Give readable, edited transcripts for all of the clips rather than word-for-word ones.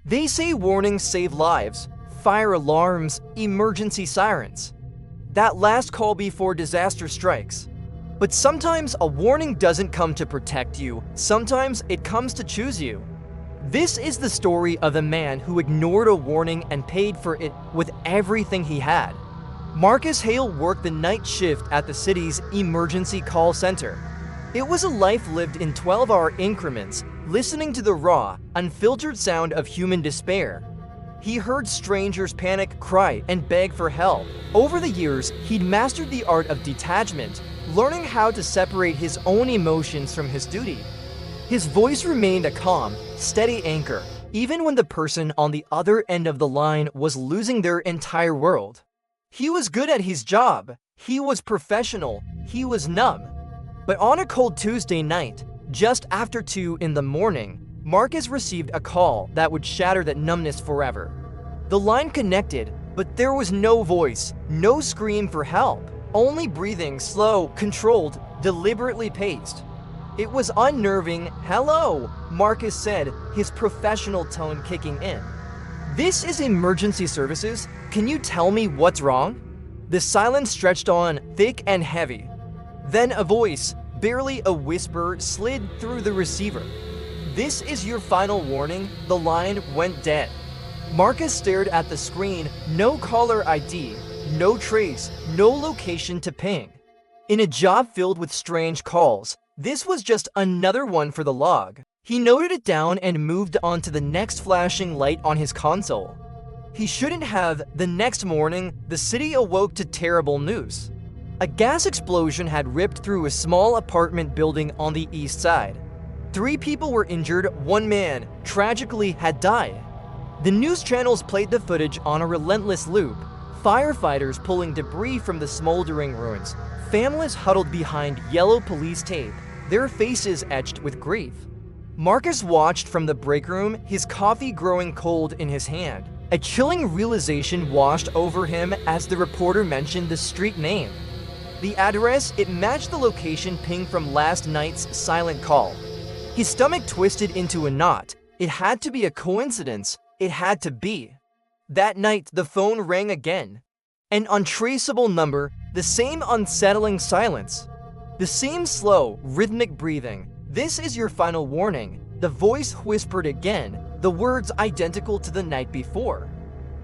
They say warnings save lives, fire alarms, emergency sirens. That last call before disaster strikes. But sometimes a warning doesn't come to protect you, sometimes it comes to choose you. This is the story of a man who ignored a warning and paid for it with everything he had. Marcus Hale worked the night shift at the city's emergency call center. It was a life lived in 12-hour increments, listening to the raw, unfiltered sound of human despair. He heard strangers panic, cry, and beg for help. Over the years, he'd mastered the art of detachment, learning how to separate his own emotions from his duty. His voice remained a calm, steady anchor, even when the person on the other end of the line was losing their entire world. He was good at his job, he was professional, he was numb. But on a cold Tuesday night, just after 2 in the morning, Marcus received a call that would shatter that numbness forever. The line connected, but there was no voice, no scream for help, only breathing, slow, controlled, deliberately paced. It was unnerving. "Hello," Marcus said, his professional tone kicking in. "This is emergency services. Can you tell me what's wrong?" The silence stretched on, thick and heavy. Then a voice, barely a whisper, slid through the receiver. "This is your final warning." The line went dead. Marcus stared at the screen, no caller ID, no trace, no location to ping. In a job filled with strange calls, this was just another one for the log. He noted it down and moved on to the next flashing light on his console. He shouldn't have. The next morning, the city awoke to terrible news. A gas explosion had ripped through a small apartment building on the east side. 3 people were injured, 1 man, tragically, had died. The news channels played the footage on a relentless loop. Firefighters pulling debris from the smoldering ruins. Families huddled behind yellow police tape, their faces etched with grief. Marcus watched from the break room, his coffee growing cold in his hand. A chilling realization washed over him as the reporter mentioned the street name. The address, it matched the location pinged from last night's silent call. His stomach twisted into a knot. It had to be a coincidence. It had to be. That night, the phone rang again. An untraceable number, the same unsettling silence. The same slow, rhythmic breathing. "This is your final warning." The voice whispered again, the words identical to the night before.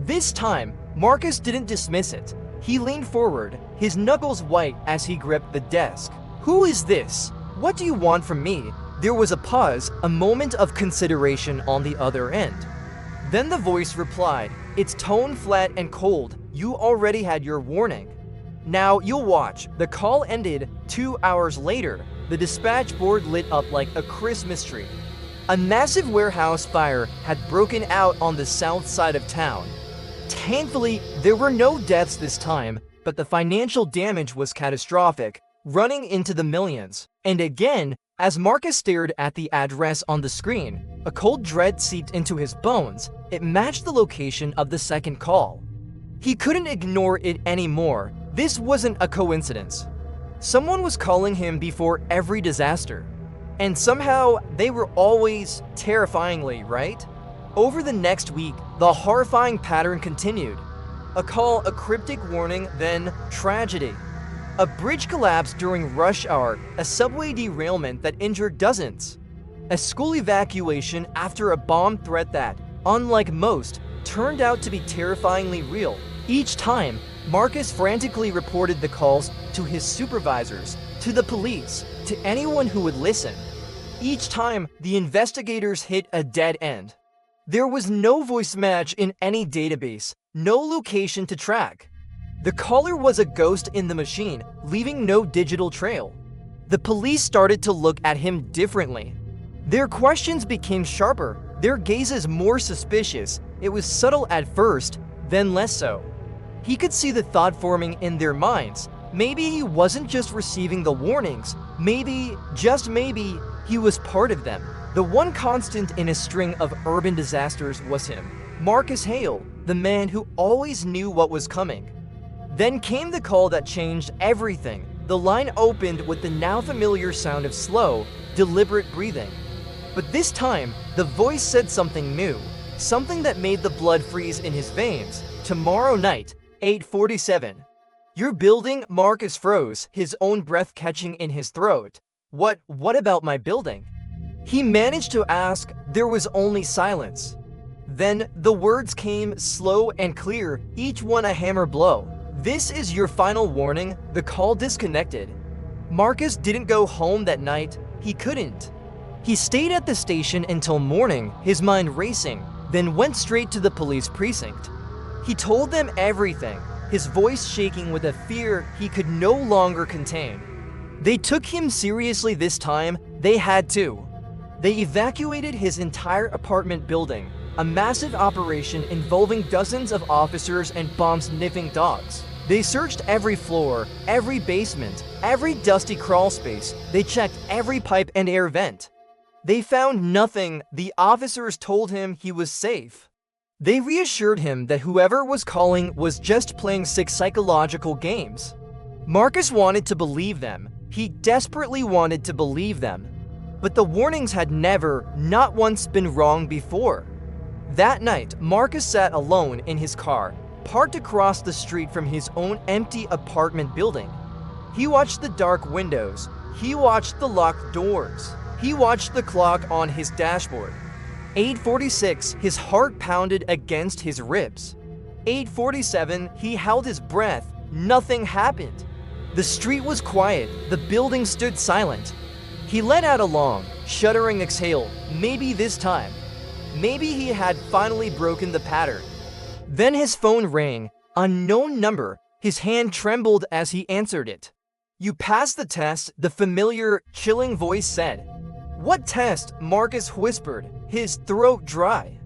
This time, Marcus didn't dismiss it. He leaned forward, his knuckles white as he gripped the desk. "Who is this? What do you want from me?" There was a pause, a moment of consideration on the other end. Then the voice replied, its tone flat and cold. "You already had your warning. Now you'll watch." The call ended. 2 hours later, the dispatch board lit up like a Christmas tree. A massive warehouse fire had broken out on the south side of town. Thankfully, there were no deaths this time, but the financial damage was catastrophic, running into the millions. And again, as Marcus stared at the address on the screen, a cold dread seeped into his bones. It matched the location of the second call. He couldn't ignore it anymore. This wasn't a coincidence. Someone was calling him before every disaster. And somehow, they were always terrifyingly right. Over the next week, the horrifying pattern continued. A call, a cryptic warning, then tragedy. A bridge collapse during rush hour, a subway derailment that injured dozens. A school evacuation after a bomb threat that, unlike most, turned out to be terrifyingly real. Each time, Marcus frantically reported the calls to his supervisors, to the police, to anyone who would listen. Each time, the investigators hit a dead end. There was no voice match in any database, no location to track. The caller was a ghost in the machine, leaving no digital trail. The police started to look at him differently. Their questions became sharper, their gazes more suspicious. It was subtle at first, then less so. He could see the thought forming in their minds. Maybe he wasn't just receiving the warnings. Maybe, just maybe, he was part of them. The one constant in a string of urban disasters was him, Marcus Hale, the man who always knew what was coming. Then came the call that changed everything. The line opened with the now familiar sound of slow, deliberate breathing. But this time, the voice said something new. something that made the blood freeze in his veins. Tomorrow night, 8:47. Your building? Marcus froze, his own breath catching in his throat. What about my building? He managed to ask. There was only silence. Then the words came, slow and clear, each one a hammer blow. This is your final warning. The call disconnected. Marcus didn't go home that night. He couldn't. He stayed at the station until morning, his mind racing, then went straight to the police precinct. He told them everything, his voice shaking with a fear he could no longer contain. They took him seriously this time. They had to. They evacuated his entire apartment building, a massive operation involving dozens of officers and bomb-sniffing dogs. They searched every floor, every basement, every dusty crawl space. They checked every pipe and air vent. They found nothing. The officers told him he was safe. They reassured him that whoever was calling was just playing sick psychological games. Marcus wanted to believe them. He desperately wanted to believe them. But the warnings had never, not once, been wrong before. That night, Marcus sat alone in his car, parked across the street from his own empty apartment building. He watched the dark windows. He watched the locked doors. He watched the clock on his dashboard. 8:46, his heart pounded against his ribs. 8:47, he held his breath. Nothing happened. The street was quiet. The building stood silent. He let out a long, shuddering exhale. Maybe this time. Maybe he had finally broken the pattern. Then his phone rang. Unknown number. His hand trembled as he answered it. "You passed the test," the familiar, chilling voice said. "What test?" Marcus whispered, his throat dry.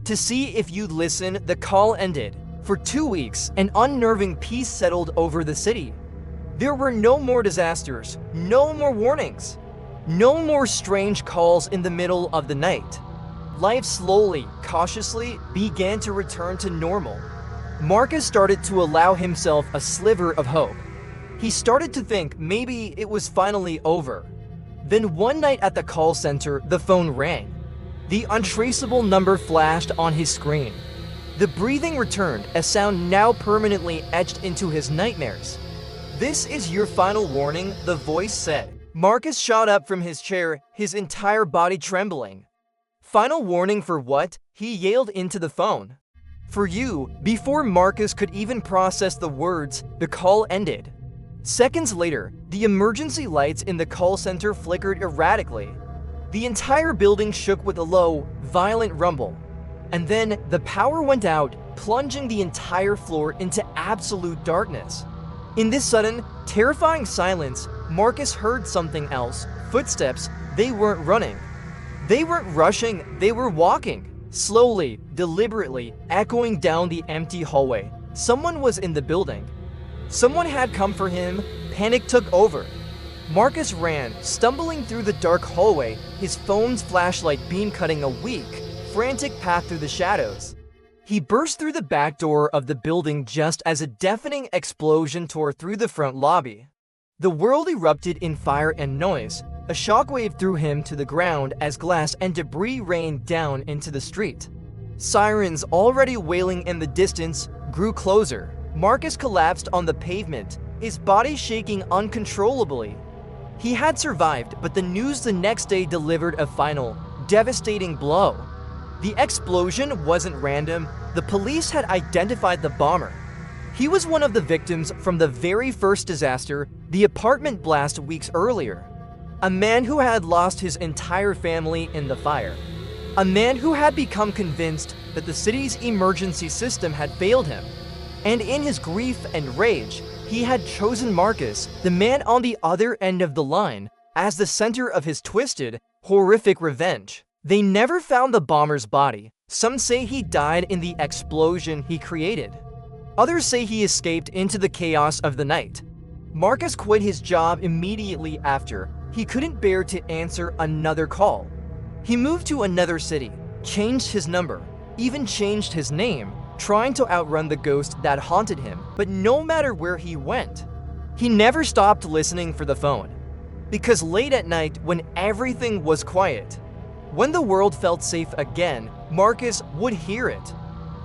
"To see if you'd listen." The call ended. For 2 weeks, an unnerving peace settled over the city. There were no more disasters, no more warnings, no more strange calls in the middle of the night. Life slowly, cautiously began to return to normal. Marcus started to allow himself a sliver of hope. He started to think maybe it was finally over. Then one night at the call center, the phone rang. The untraceable number flashed on his screen. The breathing returned, a sound now permanently etched into his nightmares. "This is your final warning," the voice said. Marcus shot up from his chair, his entire body trembling. "Final warning for what?" he yelled into the phone. "For you." Before Marcus could even process the words, the call ended. Seconds later, the emergency lights in the call center flickered erratically. The entire building shook with a low, violent rumble. And then the power went out, plunging the entire floor into absolute darkness. In this sudden, terrifying silence, Marcus heard something else. Footsteps. They weren't running. They weren't rushing. They were walking. Slowly, deliberately, echoing down the empty hallway. Someone was in the building. Someone had come for him. Panic took over. Marcus ran, stumbling through the dark hallway, his phone's flashlight beam cutting a weak, frantic path through the shadows. He burst through the back door of the building just as a deafening explosion tore through the front lobby. The world erupted in fire and noise. A shockwave threw him to the ground as glass and debris rained down into the street. Sirens, already wailing in the distance, grew closer. Marcus collapsed on the pavement, his body shaking uncontrollably. He had survived, but the news the next day delivered a final, devastating blow. The explosion wasn't random. The police had identified the bomber. He was one of the victims from the very first disaster, the apartment blast weeks earlier. A man who had lost his entire family in the fire. A man who had become convinced that the city's emergency system had failed him. And in his grief and rage, he had chosen Marcus, the man on the other end of the line, as the center of his twisted, horrific revenge. They never found the bomber's body. Some say he died in the explosion he created. Others say he escaped into the chaos of the night. Marcus quit his job immediately after. He couldn't bear to answer another call. He moved to another city, changed his number, even changed his name, trying to outrun the ghost that haunted him. But no matter where he went, he never stopped listening for the phone. Because late at night, when everything was quiet, when the world felt safe again, Marcus would hear it.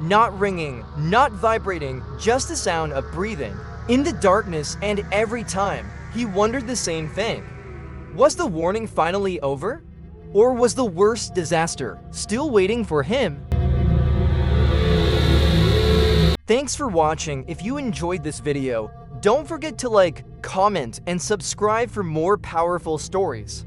Not ringing, not vibrating, just the sound of breathing. In the darkness, and every time, he wondered the same thing. Was the warning finally over? Or was the worst disaster still waiting for him? Thanks for watching. If you enjoyed this video, don't forget to like, comment, and subscribe for more powerful stories.